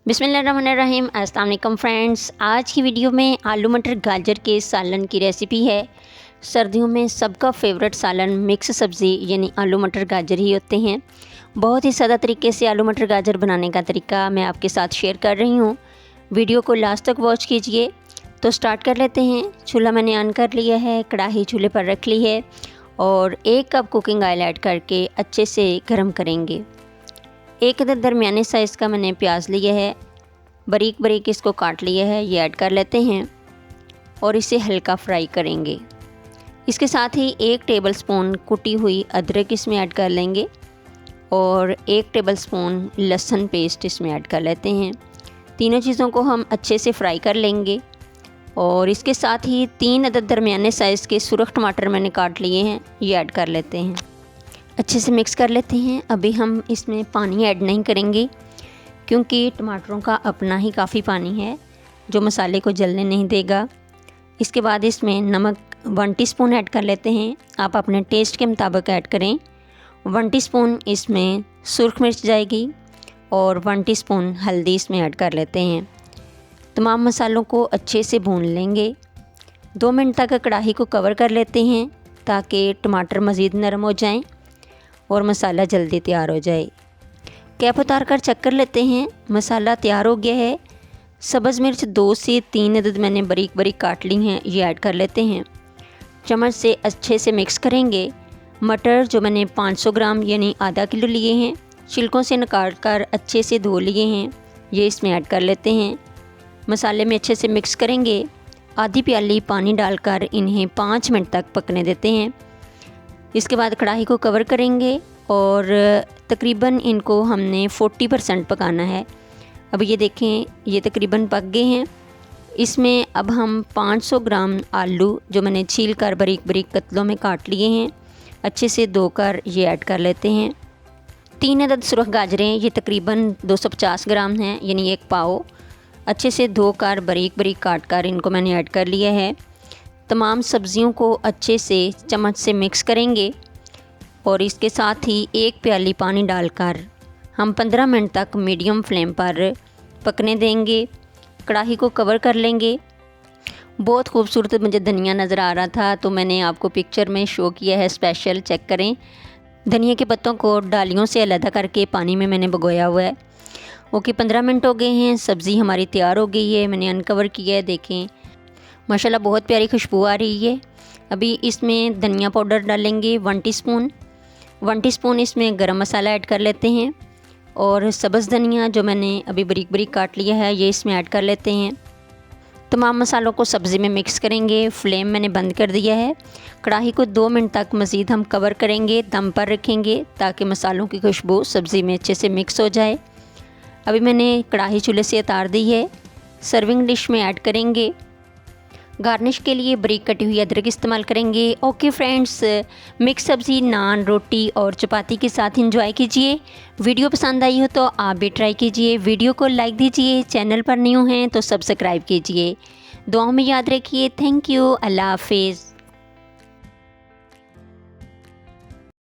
बिस्मिल्लाहिर्रहमानिर्रहीम। अस्सलाम वालेकुम फ्रेंड्स। आज की वीडियो में आलू मटर गाजर के सालन की रेसिपी है। सर्दियों में सबका फेवरेट सालन मिक्स सब्ज़ी यानी आलू मटर गाजर ही होते हैं। बहुत ही सादा तरीके से आलू मटर गाजर बनाने का तरीका मैं आपके साथ शेयर कर रही हूँ। वीडियो को लास्ट तक वॉच कीजिए। तो स्टार्ट कर लेते हैं। चूल्हा मैंने ऑन कर लिया है, कढ़ाई चूल्हे पर रख ली है और 1 कप कुकिंग ऑयल ऐड करके अच्छे से गर्म करेंगे। एक अदद दरमियाने साइज़ का मैंने प्याज लिया है, बारीक बारीक इसको काट लिया है, ये ऐड कर लेते हैं और इसे हल्का फ्राई करेंगे। इसके साथ ही 1 टेबलस्पून कुटी हुई अदरक इसमें ऐड कर लेंगे और 1 टेबलस्पून लहसुन पेस्ट इसमें ऐड कर लेते हैं। तीनों चीज़ों को हम अच्छे से फ्राई कर लेंगे और इसके साथ ही 3 अदद दरमियाने साइज़ के सुरख टमाटर मैंने काट लिए हैं, ये ऐड कर लेते हैं। अच्छे से मिक्स कर लेते हैं। अभी हम इसमें पानी ऐड नहीं करेंगे क्योंकि टमाटरों का अपना ही काफ़ी पानी है जो मसाले को जलने नहीं देगा। इसके बाद इसमें नमक 1 टीस्पून ऐड कर लेते हैं। आप अपने टेस्ट के मुताबिक ऐड करें। 1 टीस्पून इसमें सुरख मिर्च जाएगी और 1 टीस्पून हल्दी इसमें ऐड कर लेते हैं। तमाम मसालों को अच्छे से भून लेंगे। 2 मिनट तक कढ़ाई को कवर कर लेते हैं ताकि टमाटर मज़ीद नरम हो जाएं और मसाला जल्दी तैयार हो जाए। कैप उतार कर चेक कर लेते हैं। मसाला तैयार हो गया है। सब्ज़ मिर्च 2 से 3 अदद मैंने बारीक बारीक काट ली हैं, ये ऐड कर लेते हैं। चम्मच से अच्छे से मिक्स करेंगे। मटर जो मैंने 500 ग्राम यानी आधा किलो लिए हैं, छिलकों से निकाल कर अच्छे से धो लिए हैं, ये इसमें ऐड कर लेते हैं। मसाले में अच्छे से मिक्स करेंगे। आधी प्याली पानी डालकर इन्हें 5 मिनट तक पकने देते हैं। इसके बाद कढ़ाई को कवर करेंगे और तकरीबन इनको हमने 40% पकाना है। अब ये देखें, ये तकरीबन पक गए हैं। इसमें अब हम 500 ग्राम आलू जो मैंने छील कर बारीक बारीक कतलों में काट लिए हैं, अच्छे से धोकर ये ऐड कर लेते हैं। 3 अदद सुरख गाजरें, ये तकरीबन 250 ग्राम हैं यानी 1 पाव, अच्छे से धोकर बारीक बारीक काट कर इनको मैंने ऐड कर लिया है। तमाम सब्ज़ियों को अच्छे से चम्मच से मिक्स करेंगे और इसके साथ ही 1 प्याली पानी डालकर हम 15 मिनट तक मीडियम फ्लेम पर पकने देंगे। कढ़ाई को कवर कर लेंगे। बहुत खूबसूरत मुझे धनिया नज़र आ रहा था तो मैंने आपको पिक्चर में शो किया है स्पेशल, चेक करें। धनिया के पत्तों को डालियों से अलग करके पानी में मैंने भिगोया हुआ है। ओके, 15 मिनट हो गए हैं। सब्ज़ी हमारी तैयार हो गई है। मैंने अनकवर किया है, देखें माशाल्लाह बहुत प्यारी खुशबू आ रही है। अभी इसमें धनिया पाउडर डालेंगे 1 टीस्पून। 1 टीस्पून इसमें गरम मसाला ऐड कर लेते हैं और सब्ज़ धनिया जो मैंने अभी बारीक बारीक काट लिया है, ये इसमें ऐड कर लेते हैं। तमाम मसालों को सब्ज़ी में मिक्स करेंगे। फ्लेम मैंने बंद कर दिया है। कढ़ाई को 2 मिनट तक मज़ीद हम कवर करेंगे, दम पर रखेंगे ताकि मसालों की खुशबू सब्ज़ी में अच्छे से मिक्स हो जाए। अभी मैंने कढ़ाई चूल्हे से उतार दी है। सर्विंग डिश में ऐड करेंगे। गार्निश के लिए बारीक कटी हुई अदरक इस्तेमाल करेंगे। ओके फ्रेंड्स, मिक्स सब्ज़ी नान, रोटी और चपाती के साथ इंजॉय कीजिए। वीडियो पसंद आई हो तो आप भी ट्राई कीजिए। वीडियो को लाइक दीजिए। चैनल पर न्यू हैं तो सब्सक्राइब कीजिए। दुआओं में याद रखिए। Thank you. अल्लाह हाफिज़।